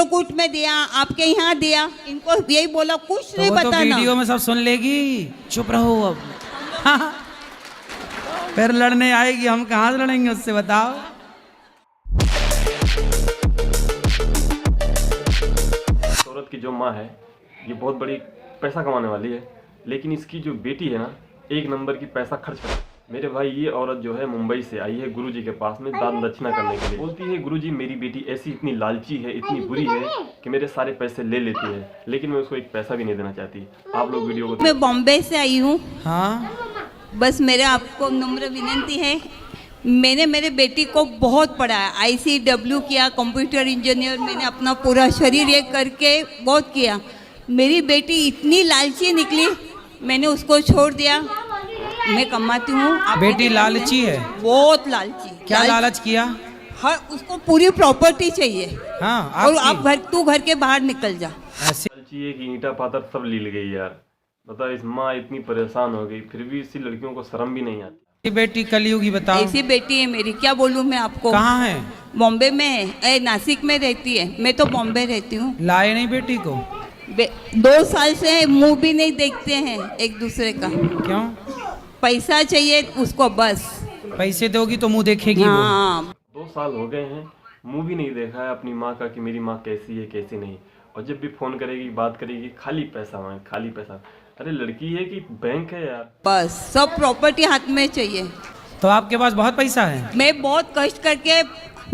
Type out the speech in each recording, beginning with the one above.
कूट में दिया, आपके यहाँ दिया, इनको यही बोला, कुछ तो नहीं वो तो बताना। वीडियो में सब सुन लेगी, चुप रहो अब। फिर लड़ने आएगी, हम कहाँ से लड़ेंगे उससे, बताओ। औरत की जो माँ है ये बहुत बड़ी पैसा कमाने वाली है, लेकिन इसकी जो बेटी है ना, एक नंबर की पैसा खर्च कर। मेरे भाई ये औरत जो है मुंबई से आई है गुरुजी के पास में दान दक्षिणा करने के लिए। बोलती है गुरुजी मेरी बेटी ऐसी इतनी लालची है, इतनी बुरी है कि मेरे सारे पैसे ले लेती है, लेकिन मैं उसको एक पैसा भी नहीं देना चाहती। आप लोग वीडियो को मैं बॉम्बे से आई हूँ। हाँ, बस मेरे आपको नम्र विनती है, मैंने मेरे बेटी को बहुत पढ़ाया, ICW किया, कंप्यूटर इंजीनियर, मैंने अपना पूरा शरीर ये करके बहुत किया। मेरी बेटी इतनी लालची निकली, मैंने उसको छोड़ दिया। मैं कमाती हूँ। बेटी लालची है, बहुत लालची। क्या लालच किया? हर उसको पूरी प्रॉपर्टी चाहिए। हाँ, और आप तू घर के बाहर निकल जा। ऐसे लालची है कि ईंटा पाथर सब लील गई यार। बता, इस माँ इतनी परेशान हो गई, फिर भी इसी लड़कियों को शर्म भी नहीं आती। बेटी कलयुगी, बताओ। ऐसी बेटी है मेरी, क्या बोलूँ मैं आपको। कहाँ है? बॉम्बे में है, नासिक में रहती है। मैं तो बॉम्बे रहती हूँ। लाए नहीं बेटी को? 2 साल से मुंह भी नहीं देखते हैं एक दूसरे का। क्यों? पैसा चाहिए उसको बस। पैसे दोगी तो मुंह देखेगी वो। हाँ। 2 साल हो गए हैं, मुंह भी नहीं देखा है अपनी माँ का कि मेरी माँ कैसी है कैसी नहीं। और जब भी फोन करेगी, बात करेगी, खाली पैसा मांगे, खाली पैसा। अरे लड़की है कि बैंक है यार। बस सब प्रॉपर्टी हाथ में चाहिए। तो आपके पास बहुत पैसा है? मैं बहुत कष्ट करके,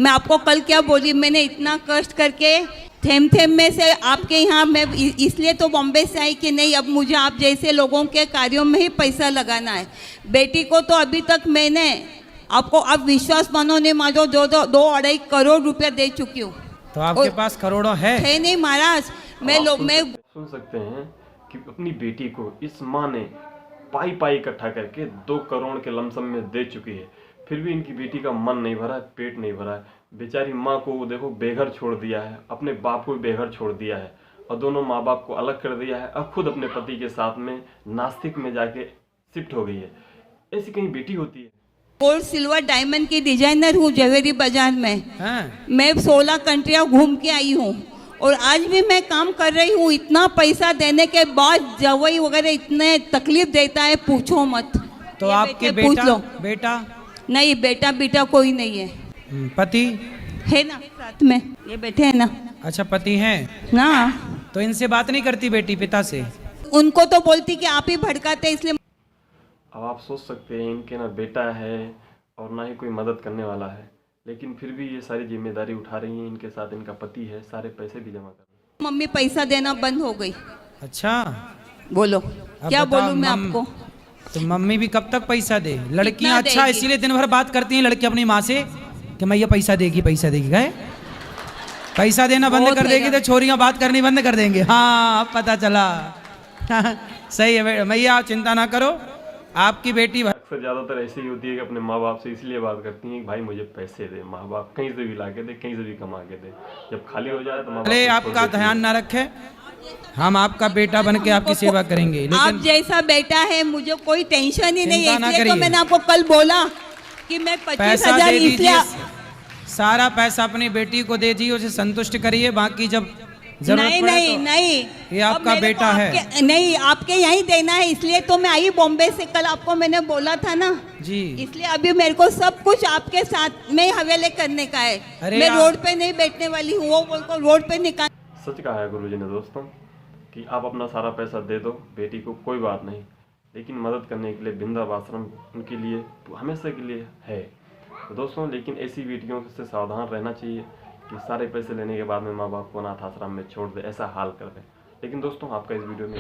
मैं आपको कल क्या बोली, मैंने इतना कष्ट करके थेम थेम में से आपके यहाँ, मैं इसलिए तो बॉम्बे से आई कि नहीं, अब मुझे आप जैसे लोगों के कार्यों में ही पैसा लगाना है। बेटी को तो अभी तक मैंने आपको, आप विश्वास मानो नहीं मानो, 2-2.5 करोड़ रुपया दे चुकी हूँ। तो आपके पास करोड़ों है? नहीं महाराज, मैं सुन सकते हैं कि अपनी बेटी को इस माँ ने पाई पाई इकट्ठा करके 2 करोड़ के लमसम में दे चुकी है, फिर भी इनकी बेटी का मन नहीं भरा है, पेट नहीं भरा है। बेचारी माँ को वो देखो बेघर छोड़ दिया है, अपने बाप को भी बेघर छोड़ दिया है, और दोनों माँ बाप को अलग कर दिया है। अब खुद अपने पति के साथ में नासिक में जाके शिफ्ट हो गई है। ऐसी कहीं बेटी होती है? गोल्ड सिल्वर डायमंड की डिजाइनर हूँ ज्वेलरी बाजार में। हाँ। मैं 16 कंट्रियाँ घूम के आई हूँ, और आज भी मैं काम कर रही हूँ। इतना पैसा देने के बाद जवाई वगैरह इतने तकलीफ देता है, पूछो मत। तो ये आपके बेटा? नहीं, बेटा कोई नहीं है। पति है ना साथ में, ये बैठे हैं ना। अच्छा, पति हैं ना। तो इनसे बात नहीं करती बेटी पिता से? उनको तो बोलती कि आप ही भड़काते, इसलिए। अब आप सोच सकते हैं इनके ना बेटा है और ना ही कोई मदद करने वाला है, लेकिन फिर भी ये सारी जिम्मेदारी उठा रही हैं। इनके साथ इनका पति है, सारे पैसे भी जमा कर रहे हैं। मम्मी पैसा देना बंद हो गई। अच्छा, बोलो क्या बताओ, बोलूं मैं आपको। तो मम्मी भी कब तक पैसा दे? लड़कियां अच्छा देगी? इसीलिए दिन भर बात करती हैं लड़की अपनी माँ से कि मैं ये पैसा देगी गए। पैसा देना बंद कर देगी तो छोरियां बात करनी बंद कर देंगे। हाँ, अब पता चला। सही है भैया, आप चिंता ना करो, आपकी बेटी। अक्सर ज़्यादातर ऐसे ही होती है कि अपने माँ बाप से इसलिए बात करती हैं कि भाई मुझे पैसे दे। माँ बाप कहीं से भी ला के दे, कहीं से भी कमा के दे, जब खाली हो जाए तो माँ अरे बाप आपका ध्यान ना रखे, हम आपका बेटा बन के आपकी सेवा करेंगे। आप लेकिन जैसा बेटा है, मुझे कोई टेंशन ही नहीं है। चिंता ना इसलिए तो करिए। मैंने आपको कल बोला कि मैं 25,000 दे इसलिए। दीजिए, सारा पैसा अपनी बेटी को दे दीजिए, उसे संतुष्ट करिए, बाकी जब जरूरत नहीं पड़े नहीं तो नहीं, ये अब आपका मेरे को बेटा है। नहीं, आपके यहीं देना है, इसलिए तो मैं आई बॉम्बे से। कल आपको मैंने बोला था ना जी। इसलिए अभी मेरे को सब कुछ आपके साथ में हवेले करने का है। अरे मैं रोड पे नहीं बैठने वाली हूँ, वो बोल को रोड पे निकाल। सच कहा है गुरुजी ने दोस्तों कि आप अपना सारा पैसा दे दो बेटी को, कोई बात नहीं, लेकिन मदद करने के लिए वृंदावन आश्रम उनके लिए हमेशा के लिए है। तो दोस्तों, लेकिन ऐसी बेटियों से सावधान रहना चाहिए कि सारे पैसे लेने के बाद में माँ बाप को अनाथ आश्रम में छोड़ दे, ऐसा हाल कर दे। लेकिन दोस्तों, आपका इस वीडियो में